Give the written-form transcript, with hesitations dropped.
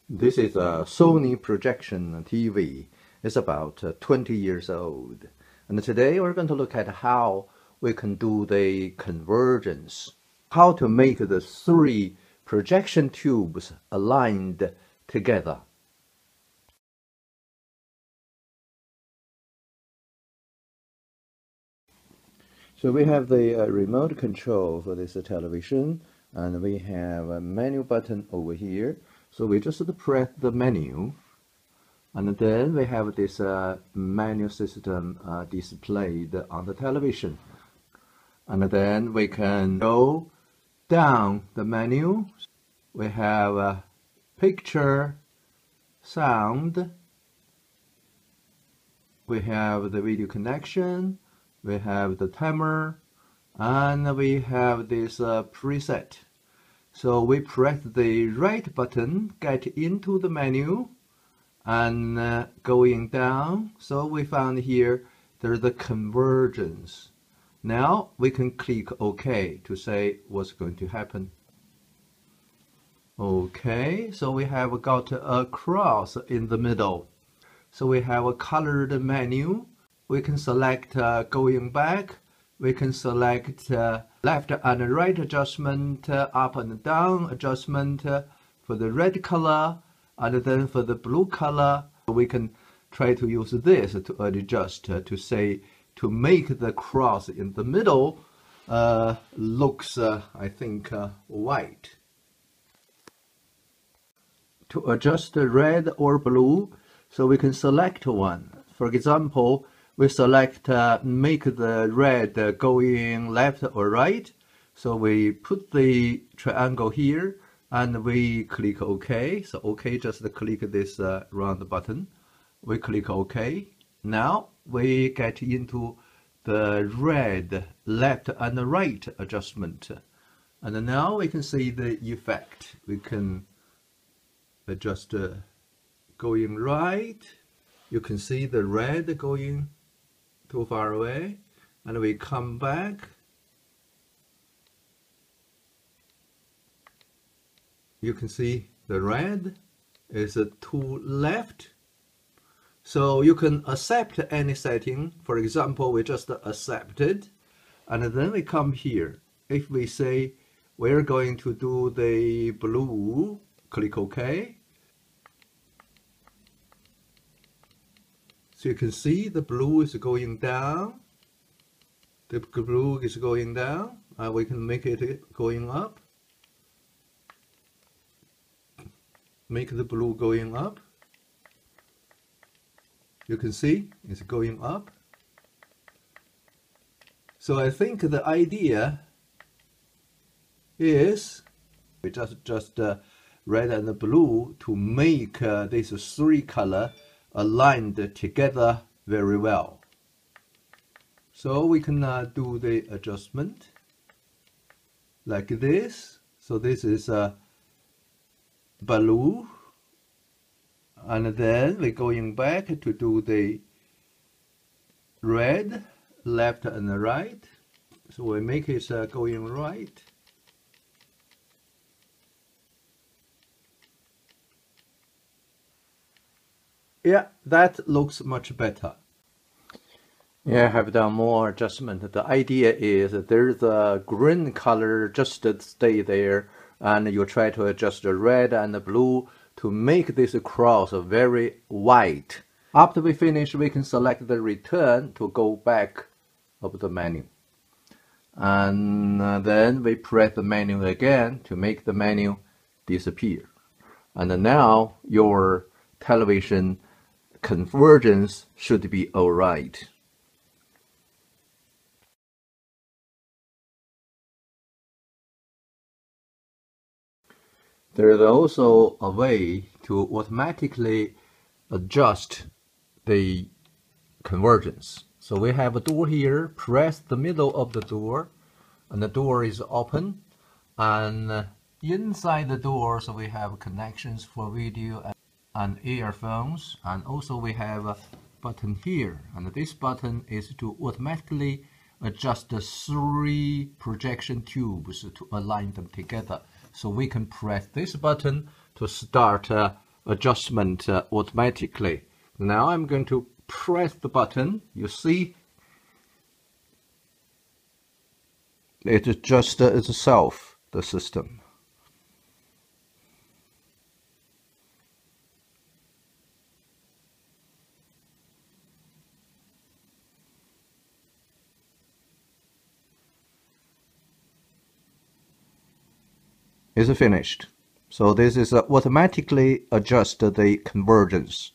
This is a Sony Projection TV. It's about 20 years old. And today we're going to look at how we can do the convergence. How to make the three projection tubes aligned together. So we have the remote control for this television, and we have a menu button over here. So we just press the menu, and then we have this menu system displayed on the television. And then we can go down the menu. We have picture, sound, we have the video connection, we have the timer, and we have this preset. So we press the right button, get into the menu, and going down. So we found here there's the convergence. Now we can click OK to say what's going to happen. Okay, so we have got a cross in the middle. So we have a colored menu. We can select going back. We can select left and right adjustment, up and down adjustment for the red color, and then for the blue color. We can try to use this to adjust to say, to make the cross in the middle looks, I think, white. To adjust the red or blue, so we can select one. For example, we select make the red going left or right. So we put the triangle here and we click OK. So OK, just click this round button. We click OK. Now we get into the red left and right adjustment. And now we can see the effect. We can adjust going right. You can see the red going too far away, and we come back. You can see the red is to left. So you can accept any setting. For example, we just accepted, and then we come here. If we say we're going to do the blue, click OK. So you can see the blue is going down. The blue is going down. We can make it going up. Make the blue going up. You can see it's going up. So I think the idea is we just red and blue to make these three color aligned together very well. So we can do the adjustment like this. So this is blue, and then we're going back to do the red, left and right. So we make it going right. Yeah, that looks much better. Yeah, I have done more adjustment. The idea is that there's a green color just stay there, and you try to adjust the red and the blue to make this cross very white. After we finish, we can select the return to go back of the menu. And then we press the menu again to make the menu disappear. And now your television convergence should be all right. There is also a way to automatically adjust the convergence. So we have a door here, press the middle of the door, and the door is open. And inside the door, so we have connections for video and earphones, and also we have a button here, and this button is to automatically adjust the three projection tubes to align them together. So we can press this button to start adjustment automatically. Now I'm going to press the button. You see, it adjusts itself, the system. It's finished. So this is automatically adjust the convergence.